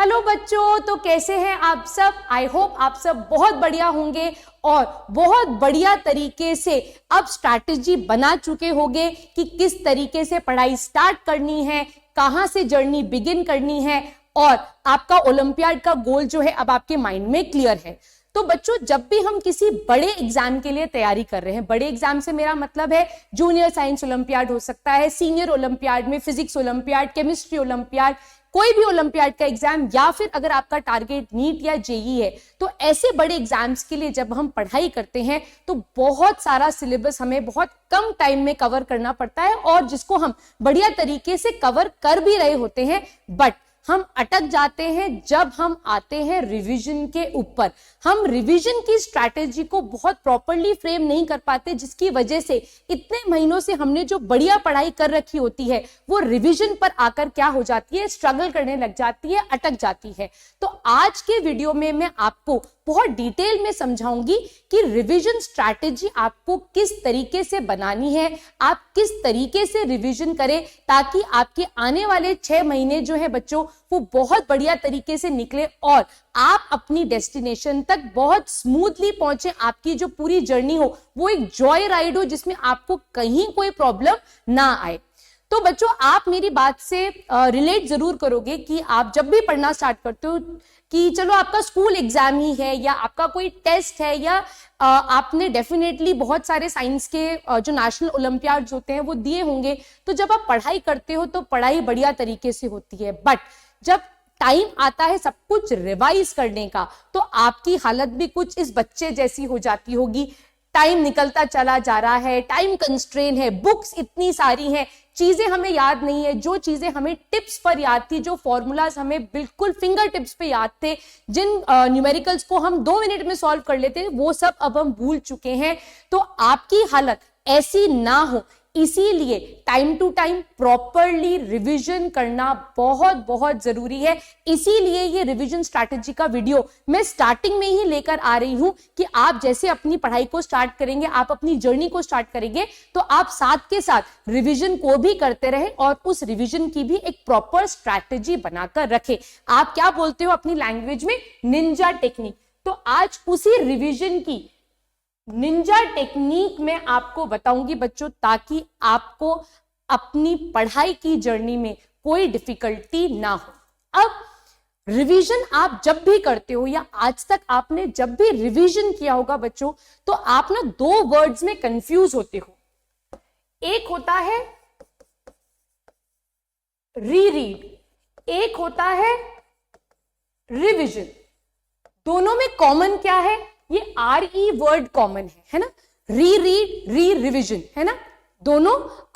Hello बच्चों, तो कैसे हैं आप सब? आई होप आप सब बहुत बढ़िया होंगे और बहुत बढ़िया तरीके से अब स्ट्रैटेजी बना चुके होंगे कि किस तरीके से पढ़ाई स्टार्ट करनी है, कहां से जर्नी बिगिन करनी है और आपका ओलंपियाड का गोल जो है अब आपके माइंड में क्लियर है। तो बच्चों, जब भी हम किसी बड़े एग्जाम के लिए तैयारी कर रहे हैं, बड़े एग्जाम से मेरा मतलब है जूनियर साइंस ओलंपियाड हो सकता है, सीनियर ओलंपियाड में फिजिक्स ओलंपियाड, केमिस्ट्री ओलंपियाड, कोई भी ओलंपियाड का एग्जाम, या फिर अगर आपका टारगेट नीट या जेई है, तो ऐसे बड़े एग्जाम्स के लिए जब हम पढ़ाई करते हैं तो बहुत सारा सिलेबस हमें बहुत कम टाइम में कवर करना पड़ता है और जिसको हम बढ़िया तरीके से कवर कर भी रहे होते हैं, बट हम अटक जाते हैं जब हम आते हैं रिवीजन के ऊपर। हम रिवीजन की स्ट्रैटेजी को बहुत प्रॉपर्ली फ्रेम नहीं कर पाते, जिसकी वजह से इतने महीनों से हमने जो बढ़िया पढ़ाई कर रखी होती है वो रिवीजन पर आकर क्या हो जाती है, स्ट्रगल करने लग जाती है, अटक जाती है। तो आज के वीडियो में मैं आपको बहुत डिटेल में समझाऊंगी कि रिवीजन स्ट्रैटेजी आपको किस तरीके से बनानी है, आप किस तरीके से रिवीजन करें ताकि आपके आने वाले 6 महीने जो है बच्चों वो बहुत बढ़िया तरीके से निकले और आप अपनी डेस्टिनेशन तक बहुत स्मूथली पहुंचे। आपकी जो पूरी जर्नी हो वो एक जॉय राइड हो जिसमें आपको कहीं कोई प्रॉब्लम ना आए। तो बच्चों, आप मेरी बात से रिलेट जरूर करोगे कि आप जब भी पढ़ना स्टार्ट करते हो कि चलो आपका स्कूल एग्जाम ही है या आपका कोई टेस्ट है या आपने डेफिनेटली बहुत सारे साइंस के जो नेशनल ओलंपियाड्स होते हैं वो दिए होंगे, तो जब आप पढ़ाई करते हो तो पढ़ाई बढ़िया तरीके से होती है, बट जब टाइम आता है सब कुछ रिवाइज करने का तो आपकी हालत भी कुछ इस बच्चे जैसी हो जाती होगी। टाइम निकलता चला जा रहा है, टाइम कंस्ट्रेन है, बुक्स इतनी सारी हैं, चीजें हमें याद नहीं है, जो चीजें हमें टिप्स पर याद थी, जो फॉर्मूलाज हमें बिल्कुल फिंगर टिप्स पे याद थे, जिन न्यूमेरिकल्स को हम 2 मिनट में सॉल्व कर लेते हैं, वो सब अब हम भूल चुके हैं। तो आपकी हालत ऐसी ना हो, इसीलिए time to time properly revision करना बहुत बहुत जरूरी है। इसीलिए ये रिवीजन स्ट्रैटेजी का वीडियो मैं स्टार्टिंग में ही लेकर आ रही हूं कि आप जैसे अपनी पढ़ाई को स्टार्ट करेंगे, आप अपनी जर्नी को स्टार्ट करेंगे, तो आप साथ के साथ रिवीजन को भी करते रहें और उस रिवीजन की भी एक प्रॉपर स्ट्रैटेजी बनाकर रखें। आप क्या बोलते हो अपनी लैंग्वेज में, निंजा टेक्निक। तो आज उसी रिवीजन की निंजा टेक्निक में आपको बताऊंगी बच्चों, ताकि आपको अपनी पढ़ाई की जर्नी में कोई डिफिकल्टी ना हो। अब रिवीजन आप जब भी करते हो या आज तक आपने जब भी रिवीजन किया होगा बच्चों, तो आप ना 2 वर्ड्स में कंफ्यूज होते हो। एक होता है रीरीड, एक होता है रिवीजन। दोनों में कॉमन क्या है? ये RE वर्ड कॉमन है ना, री रीड, री रिविजन, है ना, दोनों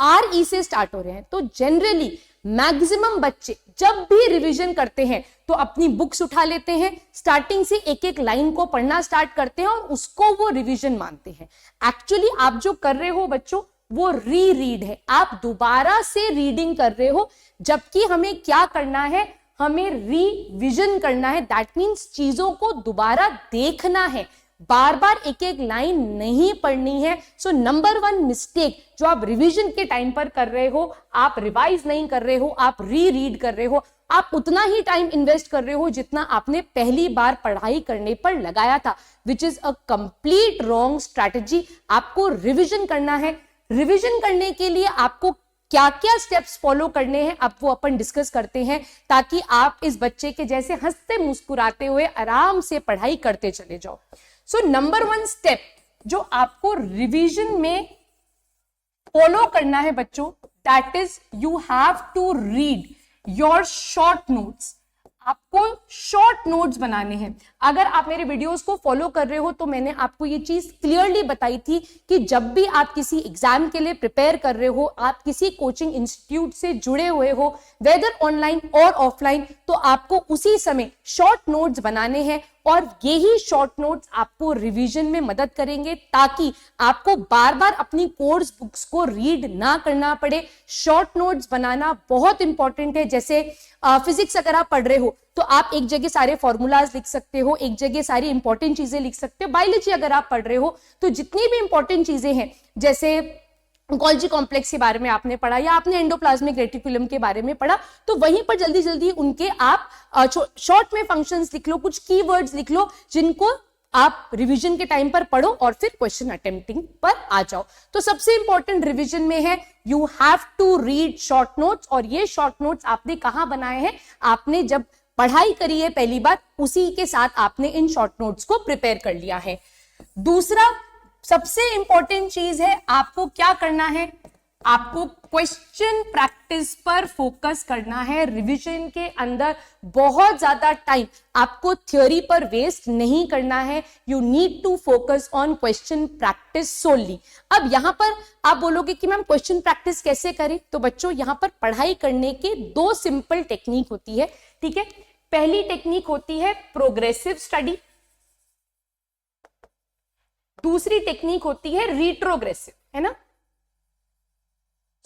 RE से स्टार्ट हो रहे हैं। तो जनरली मैक्सिमम बच्चे जब भी रिवीजन करते हैं तो अपनी बुक्स उठा लेते हैं, स्टार्टिंग से एक एक लाइन को पढ़ना स्टार्ट करते हैं और उसको वो रिवीजन मानते हैं। एक्चुअली आप जो कर रहे हो बच्चों वो री रीड है, आप दोबारा से रीडिंग कर रहे हो, जबकि हमें क्या करना है, हमें रिवीजन करना है। दैट मीन्स चीजों को दोबारा देखना है, बार बार एक एक लाइन नहीं पढ़नी है। सो नंबर 1 मिस्टेक जो आप रिवीजन के टाइम पर कर रहे हो, आप रिवाइज नहीं कर रहे हो, आप री रीड कर रहे हो, आप उतना ही टाइम इन्वेस्ट कर रहे हो जितना आपने पहली बार पढ़ाई करने पर लगाया था, which is a complete wrong strategy. आपको रिवीजन करना है। रिवीजन करने के लिए आपको क्या क्या स्टेप्स फॉलो करने हैं अब वो अपन डिस्कस करते हैं, ताकि आप इस बच्चे के जैसे हंसते मुस्कुराते हुए आराम से पढ़ाई करते चले जाओ। सो नंबर 1 स्टेप जो आपको रिवीजन में फॉलो करना है बच्चों, that is you have to read your short notes. आपको शॉर्ट नोट्स बनाने हैं। अगर आप मेरे वीडियोस को फॉलो कर रहे हो तो मैंने आपको ये चीज क्लियरली बताई थी कि जब भी आप किसी एग्जाम के लिए प्रिपेयर कर रहे हो, आप किसी कोचिंग इंस्टीट्यूट से जुड़े हुए हो, वेदर ऑनलाइन और ऑफलाइन, तो आपको उसी समय शॉर्ट नोट्स बनाने हैं और यही शॉर्ट नोट्स आपको रिवीजन में मदद करेंगे, ताकि आपको बार बार अपनी कोर्स बुक्स को रीड ना करना पड़े। शॉर्ट नोट्स बनाना बहुत इंपॉर्टेंट है। जैसे फिजिक्स अगर आप पढ़ रहे हो तो आप एक जगह सारे फॉर्मूलाज लिख सकते हो, एक जगह सारी इंपॉर्टेंट चीजें लिख सकते हो। बायोलॉजी अगर आप पढ़ रहे हो तो जितनी भी इंपॉर्टेंट चीजें हैं, जैसे गोल्जी कॉम्प्लेक्स के बारे में आपने पढ़ा या आपने एंडोप्लाज्मिक रेटिकुलम के बारे में पढ़ा, तो वहीं पर जल्दी जल्दी उनके आप शॉर्ट में फंक्शंस लिख लो, कुछ कीवर्ड्स लिख लो जिनको आप रिवीजन के टाइम पर पढ़ो और फिर क्वेश्चन अटेम्प्टिंग पर आ जाओ। तो सबसे इंपॉर्टेंट रिवीजन में है you have to read short notes, और ये शॉर्ट नोट्स आपने कहां बनाए हैं, आपने जब पढ़ाई करी है पहली बार उसी के साथ आपने इन शॉर्ट नोट्स को प्रिपेयर कर लिया है। दूसरा सबसे इंपॉर्टेंट चीज है, आपको क्या करना है, आपको क्वेश्चन प्रैक्टिस पर फोकस करना है। रिवीजन के अंदर बहुत ज्यादा टाइम आपको थ्योरी पर वेस्ट नहीं करना है। You need to focus on question practice solely. अब यहां पर आप बोलोगे कि मैम क्वेश्चन प्रैक्टिस कैसे करें, तो बच्चों यहां पर पढ़ाई करने के दो सिंपल टेक्निक होती है, ठीक है। पहली टेक्निक होती है प्रोग्रेसिव स्टडी, दूसरी टेक्निक होती है रिट्रोग्रेसिव, है ना।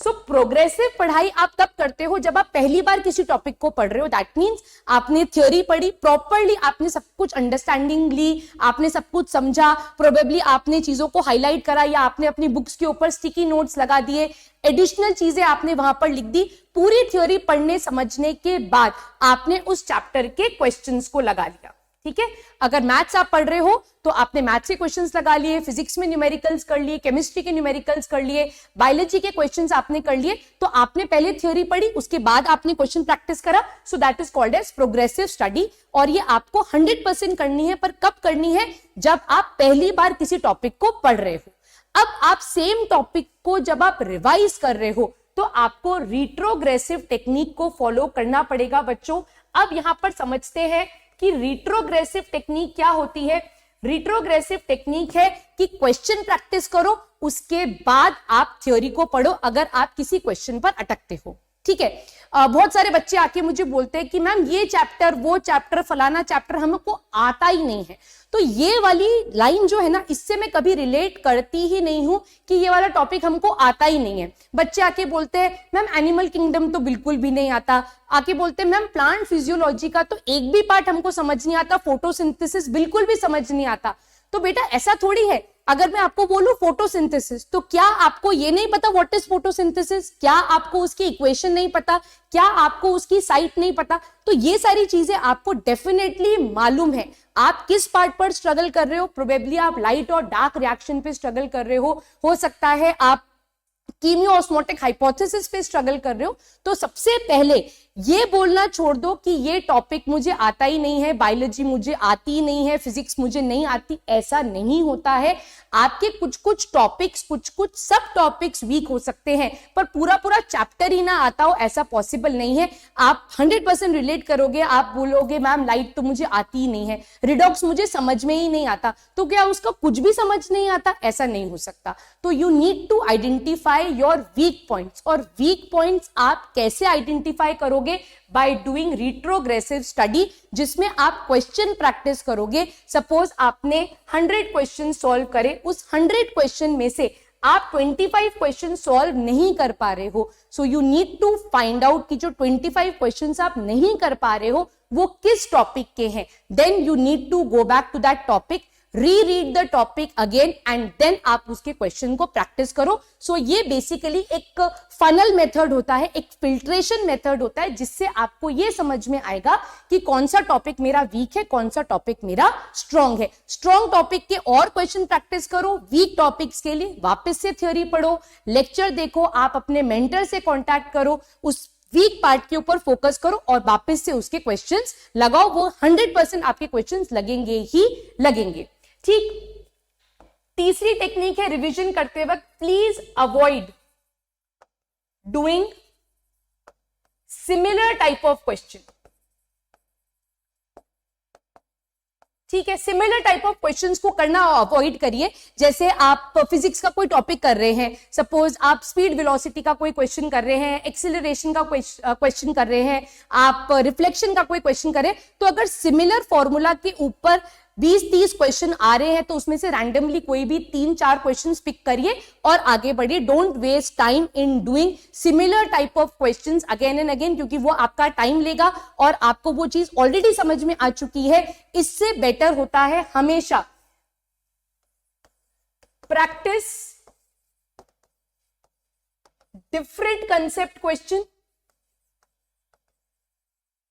सो प्रोग्रेसिव पढ़ाई आप तब करते हो जब आप पहली बार किसी टॉपिक को पढ़ रहे हो। दैट मीन्स आपने थ्योरी पढ़ी प्रॉपरली, आपने सब कुछ अंडरस्टैंडिंग ली, आपने सब कुछ समझा, प्रोबेबली आपने चीजों को हाईलाइट करा या आपने अपनी बुक्स के ऊपर स्टिकी नोट्स लगा दिए, एडिशनल चीजें आपने वहां पर लिख दी। पूरी थ्योरी पढ़ने समझने के बाद आपने उस चैप्टर के क्वेश्चंस को लगा लिया, ठीक है। अगर मैथ्स आप पढ़ रहे हो तो आपने मैथ्स के क्वेश्चंस लगा लिए, फिजिक्स में न्यूमेरिकल्स कर लिए, केमिस्ट्री के न्यूमेरिकल्स कर लिए, बायोलॉजी के क्वेश्चंस आपने कर लिए। तो आपने पहले थ्योरी पढ़ी, उसके बाद आपने क्वेश्चन प्रैक्टिस करा। So that is called as progressive study, और ये आपको 100% करनी है। पर कब करनी है, जब आप पहली बार किसी टॉपिक को पढ़ रहे हो। अब आप सेम टॉपिक को जब आप रिवाइज कर रहे हो तो आपको रिट्रोग्रेसिव टेक्निक को फॉलो करना पड़ेगा बच्चों। अब यहां पर समझते हैं कि रिट्रोग्रेसिव टेक्निक क्या होती है। रिट्रोग्रेसिव टेक्निक है कि क्वेश्चन प्रैक्टिस करो, उसके बाद आप थ्योरी को पढ़ो अगर आप किसी क्वेश्चन पर अटकते हो, ठीक है। बहुत सारे बच्चे आके मुझे बोलते हैं कि मैम ये चैप्टर, वो चैप्टर, फलाना चैप्टर हमको आता ही नहीं है। तो ये वाली लाइन जो है ना, इससे मैं कभी रिलेट करती ही नहीं हूं कि ये वाला टॉपिक हमको आता ही नहीं है। बच्चे आके बोलते हैं मैम एनिमल किंगडम तो बिल्कुल भी नहीं आता, आके बोलते हैं मैम प्लांट फिजियोलॉजी का तो एक भी पार्ट हमको समझ नहीं आता, फोटोसिंथेसिस बिल्कुल भी समझ नहीं आता। तो बेटा ऐसा थोड़ी है, अगर मैं आपको बोलूं फोटोसिंथेसिस, तो क्या आपको ये नहीं पता व्हाट इज फोटोसिंथेसिस? क्या आपको उसकी इक्वेशन नहीं पता? क्या आपको उसकी साइट नहीं पता? तो ये सारी चीजें आपको डेफिनेटली मालूम है। आप किस पार्ट पर स्ट्रगल कर रहे हो, प्रोबेबली आप लाइट और डार्क रिएक्शन पे स्ट्रगल कर रहे हो सकता है आप कीमियो-ऑस्मोटिक हाइपोथेसिस पे स्ट्रगल कर रहे हो। तो सबसे पहले ये बोलना छोड़ दो कि ये टॉपिक मुझे आता ही नहीं है, बायोलॉजी मुझे आती ही नहीं है, फिजिक्स मुझे नहीं आती। ऐसा नहीं होता है। आपके कुछ कुछ टॉपिक्स, कुछ कुछ सब टॉपिक्स वीक हो सकते हैं, पर पूरा पूरा चैप्टर ही ना आता हो ऐसा पॉसिबल नहीं है। आप 100% रिलेट करोगे। आप बोलोगे मैम लाइट तो मुझे आती ही नहीं है, रिडॉक्स मुझे समझ में ही नहीं आता, तो क्या उसका कुछ भी समझ नहीं आता? ऐसा नहीं हो सकता। तो you need to identify your weak points. और वीक पॉइंट्स आप कैसे आइडेंटिफाई करोगे? बाय डूइंग रिट्रोग्रेसिव स्टडी, जिसमें आप क्वेश्चन प्रैक्टिस करोगे। सपोज आपने 100 क्वेश्चन सॉल्व करे, उस 100 क्वेश्चन में से आप 25 क्वेश्चन सॉल्व नहीं कर पा रहे हो। So you need to find out कि जो 25 क्वेश्चंस आप नहीं कर पा रहे हो वो किस टॉपिक के हैं। Then you need to go back to that topic, reread the topic again and then आप उसके क्वेश्चन को प्रैक्टिस करो। सो ये बेसिकली एक फनल मेथड होता है, एक फिल्ट्रेशन मेथड होता है, जिससे आपको ये समझ में आएगा कि कौन सा टॉपिक मेरा वीक है, कौन सा टॉपिक मेरा स्ट्रॉन्ग है। स्ट्रॉन्ग टॉपिक के और क्वेश्चन प्रैक्टिस करो, वीक टॉपिक्स के लिए वापस से थ्योरी पढ़ो, लेक्चर देखो, आप अपने मेंटर से कॉन्टैक्ट करो, उस वीक पार्ट के ऊपर फोकस करो और वापस से उसके क्वेश्चंस लगाओ। वो 100% आपके क्वेश्चंस लगेंगे ही लगेंगे, ठीक। तीसरी टेक्निक है रिवीजन करते वक्त please avoid doing similar type of question, ठीक है। सिमिलर टाइप ऑफ क्वेश्चंस को करना अवॉइड करिए। जैसे आप फिजिक्स का कोई टॉपिक कर रहे हैं, सपोज आप स्पीड वेलोसिटी का कोई क्वेश्चन कर रहे हैं, एक्सीलरेशन का क्वेश्चन कर रहे हैं, आप रिफ्लेक्शन का कोई क्वेश्चन कर रहे हैं, तो अगर सिमिलर फॉर्मूला के ऊपर 20-30 क्वेश्चन आ रहे हैं तो उसमें से रैंडमली कोई भी 3-4 क्वेश्चंस पिक करिए और आगे बढ़िए। Don't waste time in doing similar type of questions again and again, क्योंकि वो आपका टाइम लेगा और आपको वो चीज ऑलरेडी समझ में आ चुकी है। इससे बेटर होता है हमेशा प्रैक्टिस डिफरेंट कंसेप्ट क्वेश्चन,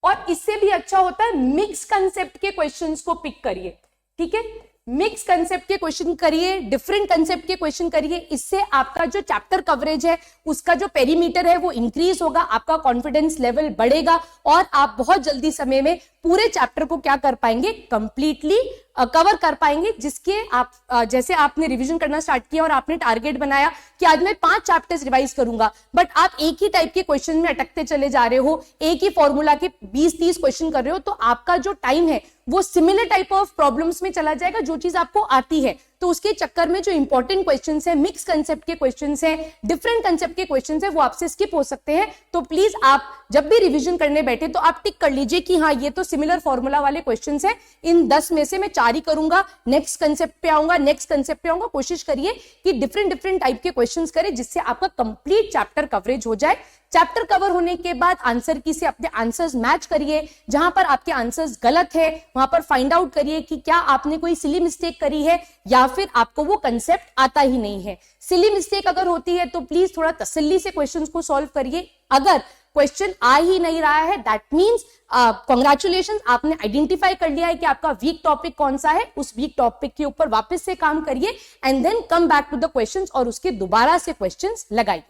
और इससे भी अच्छा होता है मिक्स कंसेप्ट के क्वेश्चंस को पिक करिए, ठीक है, मिक्स कंसेप्ट के क्वेश्चन करिए, डिफरेंट कंसेप्ट के क्वेश्चन करिए। इससे आपका जो चैप्टर कवरेज है, उसका जो पेरीमीटर है वो इंक्रीज होगा, आपका कॉन्फिडेंस लेवल बढ़ेगा और आप बहुत जल्दी समय में पूरे चैप्टर को क्या कर पाएंगे, कंप्लीटली कवर कर पाएंगे। जिसके आप जैसे आपने रिवीजन करना स्टार्ट किया और आपने टारगेट बनाया कि आज मैं 5 चैप्टर्स रिवाइज करूंगा, बट आप एक ही टाइप के क्वेश्चन में अटकते चले जा रहे हो, एक ही फॉर्मूला के 20-30 क्वेश्चन कर रहे हो, तो आपका जो टाइम है वो सिमिलर टाइप ऑफ प्रॉब्लम्स में चला जाएगा, जो चीज आपको आती है। तो उसके चक्कर में जो इंपॉर्टेंट क्वेश्चंस है, मिक्स कंसेप्ट के क्वेश्चंस हैं, डिफरेंट कंसेप्ट के क्वेश्चंस हैं, वो आपसे स्किप हो सकते हैं। तो प्लीज आप जब भी रिवीजन करने बैठे तो आप टिक कर लीजिए कि हाँ ये तो सिमिलर फॉर्मूला वाले क्वेश्चंस हैं, इन 10 में से मैं 4 ही करूंगा, नेक्स्ट कंसेप्ट पे आऊंगा, नेक्स्ट कंसेप्ट पे आऊंगा। कोशिश करिए कि डिफरेंट टाइप के क्वेश्चंस करें, जिससे आपका कंप्लीट चैप्टर कवरेज हो जाए। चैप्टर कवर होने के बाद आंसर की से अपने आंसर्स मैच करिए, जहां पर आपके आंसर्स गलत है वहां पर फाइंड आउट करिए कि क्या आपने कोई सिली मिस्टेक करी है या फिर आपको वो कंसेप्ट आता ही नहीं है। सिली मिस्टेक अगर होती है तो प्लीज थोड़ा तसल्ली से क्वेश्चंस को सॉल्व करिए। अगर क्वेश्चन आ ही नहीं रहा है, दैट मीन्स कांग्रेचुलेशंस, आपने आइडेंटिफाई कर लिया है कि आपका वीक टॉपिक कौन सा है। उस वीक टॉपिक के ऊपर वापस से काम करिए and then come back to the questions और उसके दोबारा से क्वेश्चंस लगाइए।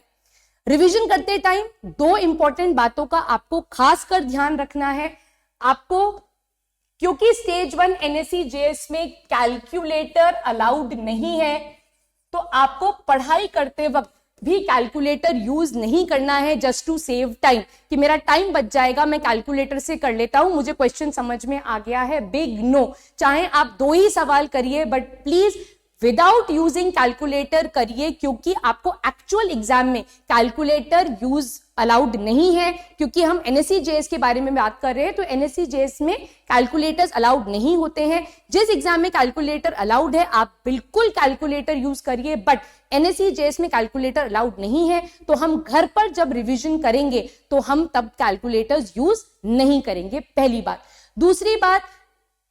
रिवीजन करते टाइम 2 इंपॉर्टेंट बातों का आपको खासकर ध्यान रखना है। आपको, क्योंकि स्टेज 1 एनएससी जेएस में कैलकुलेटर अलाउड नहीं है, तो आपको पढ़ाई करते वक्त भी कैलकुलेटर यूज नहीं करना है, जस्ट टू सेव टाइम, कि मेरा टाइम बच जाएगा, मैं कैलकुलेटर से कर लेता हूं, मुझे क्वेश्चन समझ में आ गया है। बिग नो, चाहे आप 2 ही सवाल करिए, but please without using calculator करिए, क्योंकि आपको एक्चुअल एग्जाम में कैलकुलेटर यूज अलाउड नहीं है। क्योंकि हम एनएससी जेएस के बारे में बात कर रहे हैं, तो एनएससी जेएस में कैलकुलेटर्स अलाउड नहीं होते हैं। जिस एग्जाम में कैलकुलेटर अलाउड है आप बिल्कुल कैलकुलेटर यूज करिए, बट एनएससी जेएस में कैलकुलेटर अलाउड नहीं है, तो हम घर पर जब रिवीजन करेंगे तो हम तब कैलकुलेटर्स यूज नहीं करेंगे, पहली बात। दूसरी बात,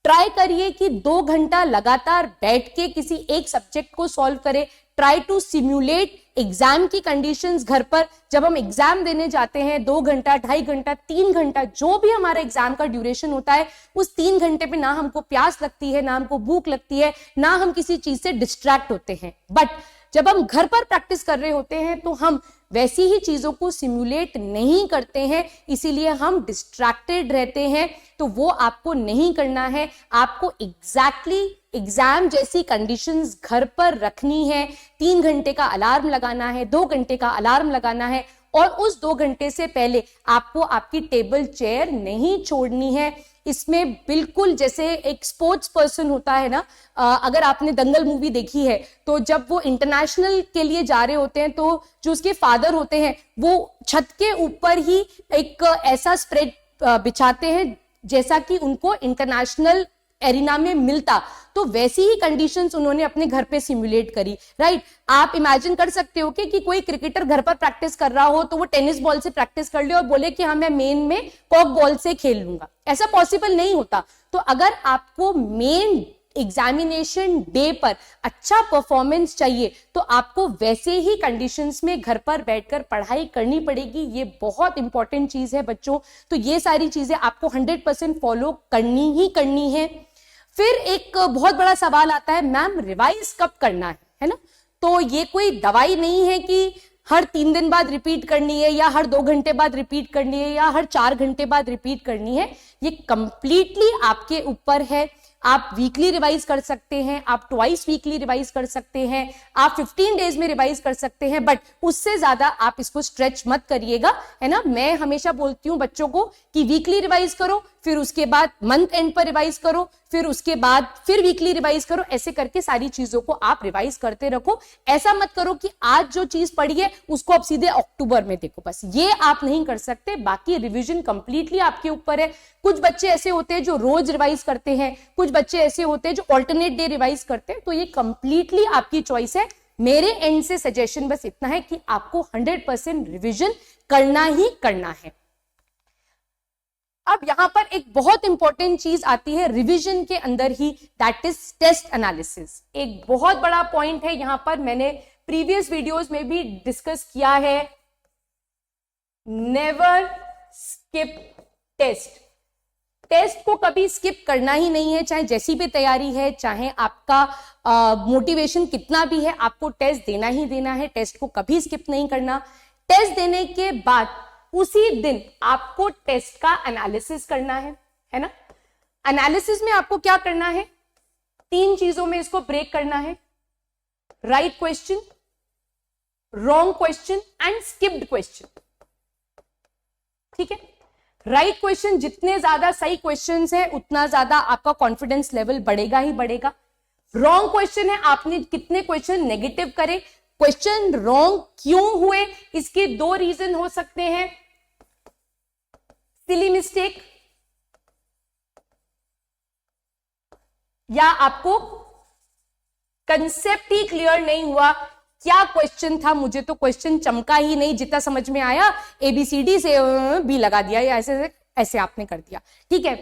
ट्राई करिए कि 2 घंटा लगातार बैठ के किसी एक सब्जेक्ट को सॉल्व करें। ट्राई टू सिम्युलेट एग्जाम की कंडीशंस घर पर। जब हम एग्जाम देने जाते हैं 2 घंटा, 2.5 घंटा, 3 घंटा, जो भी हमारा एग्जाम का ड्यूरेशन होता है, उस 3 घंटे पे ना हमको प्यास लगती है, ना हमको भूख लगती है, ना हम किसी चीज से डिस्ट्रैक्ट होते हैं। बट जब हम घर पर प्रैक्टिस कर रहे होते हैं तो हम वैसी ही चीजों को सिमुलेट नहीं करते हैं, इसीलिए हम डिस्ट्रैक्टेड रहते हैं। तो वो आपको नहीं करना है, आपको एग्जैक्टली एग्जाम जैसी कंडीशंस घर पर रखनी है। 3 घंटे का अलार्म लगाना है, 2 घंटे का अलार्म लगाना है, और उस 2 घंटे से पहले आपको आपकी टेबल चेयर नहीं छोड़नी है। इसमें बिल्कुल जैसे एक स्पोर्ट्स पर्सन होता है ना, अगर आपने दंगल मूवी देखी है, तो जब वो इंटरनेशनल के लिए जा रहे होते हैं तो जो उसके फादर होते हैं वो छत के ऊपर ही एक ऐसा स्प्रेड बिछाते हैं जैसा कि उनको इंटरनेशनल एरिना में मिलता। तो वैसी ही कंडीशंस उन्होंने अपने घर पे सिमुलेट करी, राइट। आप इमेजिन कर सकते हो कि कोई क्रिकेटर घर पर प्रैक्टिस कर रहा हो तो वो टेनिस बॉल से प्रैक्टिस कर ले और बोले कि हाँ मैं मेन में कॉक बॉल से खेल लूंगा, ऐसा पॉसिबल नहीं होता। तो अगर आपको मेन एग्जामिनेशन डे पर अच्छा परफॉर्मेंस चाहिए तो आपको वैसे ही कंडीशंस में घर पर बैठकर पढ़ाई करनी पड़ेगी। ये बहुत इंपॉर्टेंट चीज है बच्चों। तो ये सारी चीजें आपको 100% फॉलो करनी ही करनी है। फिर एक बहुत बड़ा सवाल आता है, मैम रिवाइज कब करना है ना। तो ये कोई दवाई नहीं है कि हर 3 दिन बाद रिपीट करनी है, या हर 2 घंटे बाद रिपीट करनी है, या हर 4 घंटे बाद रिपीट करनी है। ये कंप्लीटली आपके ऊपर है। आप वीकली रिवाइज कर सकते हैं, आप ट्वाइस वीकली रिवाइज कर सकते हैं, आप 15 डेज में रिवाइज कर सकते हैं, बट उससे ज्यादा आप इसको स्ट्रेच मत करिएगा, है ना। मैं हमेशा बोलती हूँ बच्चों को कि वीकली रिवाइज करो, फिर उसके बाद मंथ एंड पर रिवाइज करो, फिर उसके बाद फिर वीकली रिवाइज करो। ऐसे करके सारी चीजों को आप रिवाइज करते रखो। ऐसा मत करो कि आज जो चीज पढ़ी है उसको आप सीधे अक्टूबर में देखो, बस ये आप नहीं कर सकते। बाकी रिवीजन कंप्लीटली आपके ऊपर है। कुछ बच्चे ऐसे होते हैं जो रोज रिवाइज करते हैं, कुछ बच्चे ऐसे होते हैं जो ऑल्टरनेट डे रिवाइज करते हैं। तो ये कंप्लीटली आपकी चॉइस है। मेरे एंड से सजेशन बस इतना है कि आपको 100% रिवीजन करना ही करना है। अब यहां पर एक बहुत इंपॉर्टेंट चीज आती है रिवीजन के अंदर ही, दैट इज टेस्ट एनालिसिस। एक बहुत बड़ा पॉइंट है, यहां पर मैंने प्रीवियस वीडियोस में भी डिस्कस किया है। Never skip test. टेस्ट को कभी स्किप करना ही नहीं है, चाहे जैसी भी तैयारी है, चाहे आपका मोटिवेशन कितना भी है, आपको टेस्ट देना ही देना है। टेस्ट को कभी स्किप नहीं करना। टेस्ट देने के बाद उसी दिन आपको टेस्ट का एनालिसिस करना है ना। एनालिसिस में आपको क्या करना है, 3 चीजों में इसको ब्रेक करना है। Right question, wrong question and skipped question. ठीक है, राइट क्वेश्चन, जितने ज्यादा सही क्वेश्चंस हैं उतना ज्यादा आपका कॉन्फिडेंस लेवल बढ़ेगा ही बढ़ेगा। रॉन्ग क्वेश्चन है, आपने कितने क्वेश्चन नेगेटिव करे। क्वेश्चन रॉन्ग क्यों हुए, इसके 2 रीजन हो सकते हैं। सिली मिस्टेक, या आपको कंसेप्ट ही क्लियर नहीं हुआ। क्या क्वेश्चन था, मुझे तो क्वेश्चन चमका ही नहीं, जितना समझ में आया ABCD से बी लगा दिया, या ऐसे ऐसे आपने कर दिया। ठीक है,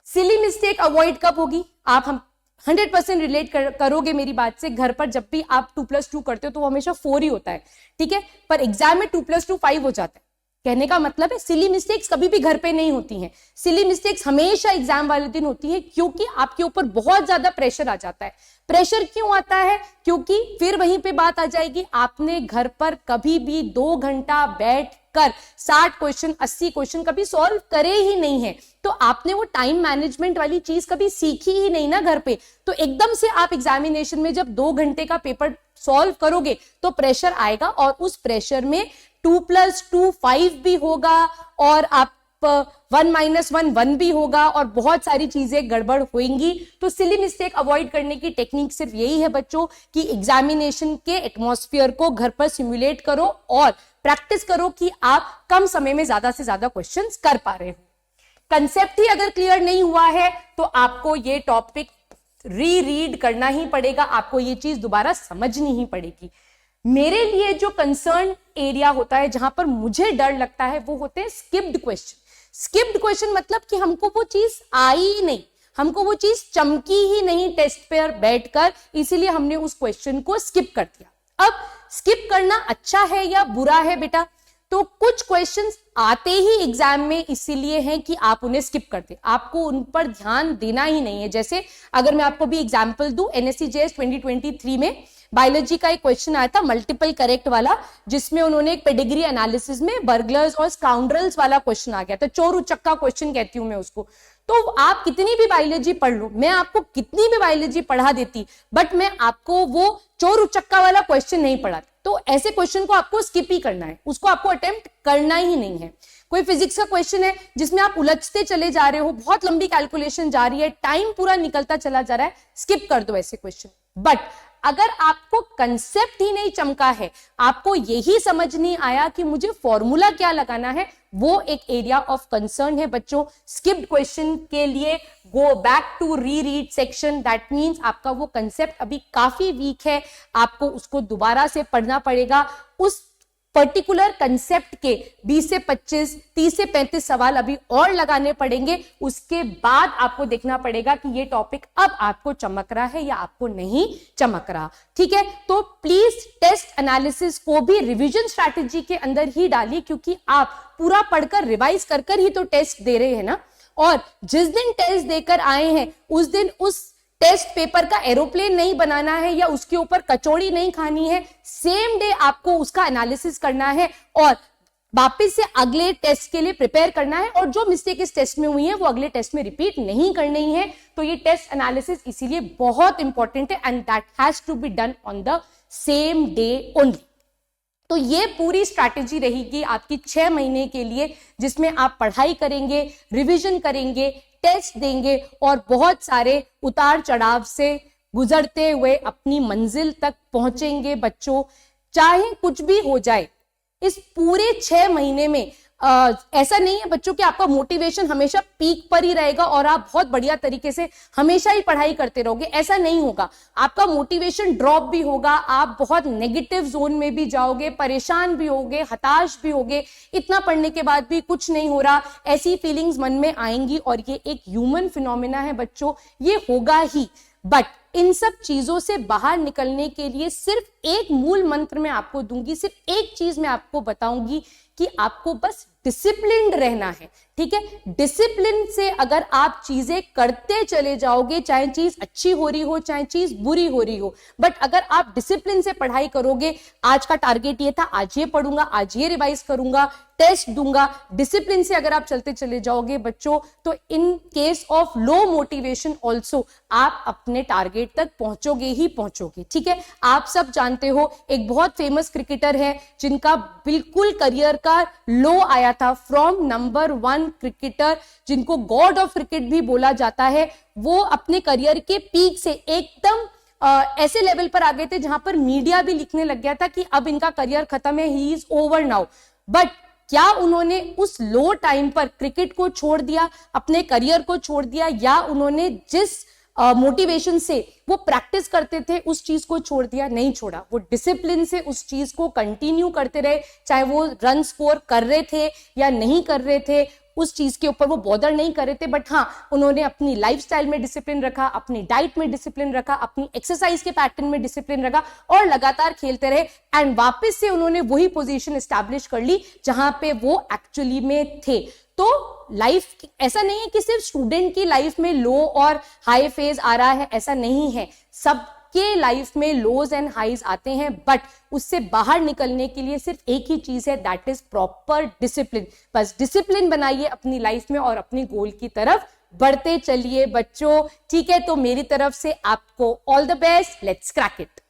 सिली मिस्टेक अवॉइड कब होगी, आप हम 100% रिलेट करोगे मेरी बात से। घर पर जब भी आप 2+2 करते हो तो वो हमेशा 4 ही होता है। ठीक है, पर एग्जाम में 2+2 5 हो जाता है। कहने का मतलब है सिली मिस्टेक्स कभी भी घर पे नहीं होती हैं। सिली मिस्टेक्स हमेशा एग्जाम वाले दिन होती है, क्योंकि आपके ऊपर बहुत ज्यादा प्रेशर आ जाता है। प्रेशर क्यों आता है, क्योंकि फिर वहीं पे बात आ जाएगी, आपने घर पर कभी भी 2 घंटा बैठकर 60 क्वेश्चन 80 क्वेश्चन कभी सॉल्व करे ही नहीं है। तो आपने वो टाइम मैनेजमेंट वाली चीज कभी सीखी ही नहीं ना घर पे। तो एकदम से आप एग्जामिनेशन में जब 2 घंटे का पेपर सॉल्व करोगे तो प्रेशर आएगा, और उस प्रेशर में 2+2 5 भी होगा, और आप 1 - 1 1 भी होगा, और बहुत सारी चीजें गड़बड़ होंगी। तो सिली मिस्टेक अवॉइड करने की टेक्निक सिर्फ यही है बच्चों कि एग्जामिनेशन के एटमॉस्फेयर को घर पर सिमुलेट करो और प्रैक्टिस करो कि आप कम समय में ज्यादा से ज्यादा क्वेश्चंस कर पा रहे हो। कंसेप्ट ही अगर क्लियर नहीं हुआ है तो आपको ये टॉपिक रीड करना ही पड़ेगा, आपको ये चीज दोबारा समझनी ही पड़ेगी। मेरे लिए जो कंसर्न एरिया होता है, जहां पर मुझे डर लगता है, वो होते हैं स्किप्ड क्वेश्चन। स्किप्ड क्वेश्चन मतलब कि हमको वो चीज आई ही नहीं, हमको वो चीज चमकी ही नहीं टेस्ट पर बैठकर, इसीलिए हमने उस क्वेश्चन को स्किप कर दिया। अब स्किप करना अच्छा है या बुरा है बेटा, तो कुछ क्वेश्चंस आते ही एग्जाम में इसीलिए हैं कि आप उन्हें स्किप करते, आपको उन पर ध्यान देना ही नहीं है। जैसे अगर मैं आपको भी एग्जांपल दूं, NSCJS 2023 में बायोलॉजी का एक क्वेश्चन आया था मल्टीपल करेक्ट वाला, जिसमें उन्होंने एक पेडिग्री एनालिसिस में बर्गलर्स और स्काउंड्रल्स वाला क्वेश्चन आ गया था। चोर उचक्का क्वेश्चन कहती हूं मैं उसको। तो आप कितनी भी बायोलॉजी पढ़ लो, मैं आपको कितनी भी बायोलॉजी पढ़ा देती, बट मैं आपको वो चोर उचक्का वाला क्वेश्चन नहीं पढ़ाती। तो ऐसे क्वेश्चन को आपको स्किप ही करना है, उसको आपको अटेम्प्ट करना ही नहीं है। कोई फिजिक्स का क्वेश्चन है जिसमें आप उलझते चले जा रहे हो, बहुत लंबी कैलकुलेशन जा रही है, टाइम पूरा निकलता चला जा रहा है, स्किप कर दो ऐसे क्वेश्चन। बट अगर आपको कंसेप्ट ही नहीं चमका है, आपको यही समझ नहीं आया कि मुझे फॉर्मूला क्या लगाना है, वो एक एरिया ऑफ कंसर्न है बच्चों। स्किप्ड क्वेश्चन के लिए go back to read section, that means आपका वो कंसेप्ट अभी काफी वीक है, आपको उसको दोबारा से पढ़ना पड़ेगा। उस पर्टिकुलर कंसेप्ट के 20 से 25 30 से 35 सवाल अभी और लगाने पड़ेंगे, उसके बाद आपको देखना पड़ेगा कि ये टॉपिक अब आपको चमक रहा है या आपको नहीं चमक रहा। ठीक है, तो प्लीज टेस्ट एनालिसिस को भी रिवीजन स्ट्रैटेजी के अंदर ही डालिए, क्योंकि आप पूरा पढ़कर रिवाइज कर ही तो टेस्ट दे रहे हैं ना। और जिस दिन टेस्ट देकर आए हैं उस दिन उस टेस्ट पेपर का एरोप्लेन नहीं बनाना है या उसके ऊपर कचौड़ी नहीं खानी है, सेम डे आपको उसका एनालिसिस करना है और वापस से अगले टेस्ट के लिए प्रिपेयर करना है, और जो मिस्टेक इस टेस्ट में हुई है वो अगले टेस्ट में रिपीट नहीं करनी है। तो ये टेस्ट एनालिसिस इसीलिए बहुत इंपॉर्टेंट है, and that has to be done on the same day only. तो ये पूरी स्ट्रैटेजी रहेगी आपकी 6 महीने के लिए, जिसमें आप पढ़ाई करेंगे, रिवीजन करेंगे, टेस्ट देंगे और बहुत सारे उतार चढ़ाव से गुजरते हुए अपनी मंजिल तक पहुंचेंगे बच्चों। चाहे कुछ भी हो जाए इस पूरे 6 महीने में, ऐसा नहीं है बच्चों कि आपका मोटिवेशन हमेशा पीक पर ही रहेगा और आप बहुत बढ़िया तरीके से हमेशा ही पढ़ाई करते रहोगे, ऐसा नहीं होगा। आपका मोटिवेशन ड्रॉप भी होगा, आप बहुत नेगेटिव जोन में भी जाओगे, परेशान भी होगे, हताश भी होगे, इतना पढ़ने के बाद भी कुछ नहीं हो रहा, ऐसी फीलिंग्स मन में आएंगी। और ये एक ह्यूमन फिनोमेना है बच्चों, ये होगा ही। बट इन सब चीजों से बाहर निकलने के लिए सिर्फ एक मूल मंत्र मैं आपको दूंगी, सिर्फ एक चीज मैं आपको बताऊंगी कि आपको बस डिसिप्लिन्ड रहना है, ठीक है। डिसिप्लिन से अगर आप चीजें करते चले जाओगे, चाहे चीज अच्छी हो रही हो चाहे चीज बुरी हो रही हो, बट अगर आप डिसिप्लिन से पढ़ाई करोगे, आज का टारगेट ये था, आज ये पढ़ूंगा, आज ये रिवाइज करूंगा, टेस्ट दूंगा, डिसिप्लिन से अगर आप चलते चले जाओगे बच्चों, तो in case of low motivation also आप अपने टारगेट तक पहुंचोगे ही पहुंचोगे, ठीक है। आप सब जानते हो एक बहुत फेमस क्रिकेटर है जिनका बिल्कुल करियर का लो आया था, फ्रॉम नंबर 1 क्रिकेटर जिनको गॉड ऑफ क्रिकेट भी बोला जाता है, वो अपने करियर के पीक से एकदम ऐसे लेवल पर आ गए थे जहां पर मीडिया भी लिखने लग गया था कि अब इनका करियर खत्म है, he is over now. But क्या उन्होंने उस लो टाइम पर क्रिकेट को छोड़ दिया, अपने करियर को छोड़ दिया, या उन्होंने जिस मोटिवेशन से वो प्रैक्टिस करते थे उस चीज को छोड़ दिया? नहीं छोड़ा, वो डिसिप्लिन से उस चीज को कंटिन्यू करते रहे, चाहे वो रन स्कोर कर रहे थे या नहीं कर रहे थे, उस चीज के ऊपर वो बॉदर नहीं कर रहे थे। बट हाँ, उन्होंने अपनी लाइफस्टाइल में डिसिप्लिन रखा, अपनी डाइट में डिसिप्लिन रखा, अपनी एक्सरसाइज के पैटर्न में डिसिप्लिन रखा और लगातार खेलते रहे, एंड वापस से उन्होंने वही पोजीशन एस्टैब्लिश कर ली जहां पे वो एक्चुअली में थे। तो लाइफ ऐसा नहीं है कि सिर्फ स्टूडेंट की लाइफ में लो और हाई फेज आ रहा है, ऐसा नहीं है। सबके लाइफ में लोज एंड हाईज आते हैं, बट उससे बाहर निकलने के लिए सिर्फ एक ही चीज है, दैट इज प्रॉपर डिसिप्लिन। बस डिसिप्लिन बनाइए अपनी लाइफ में और अपनी गोल की तरफ बढ़ते चलिए बच्चों, ठीक है। तो मेरी तरफ से आपको all the best, let's crack it.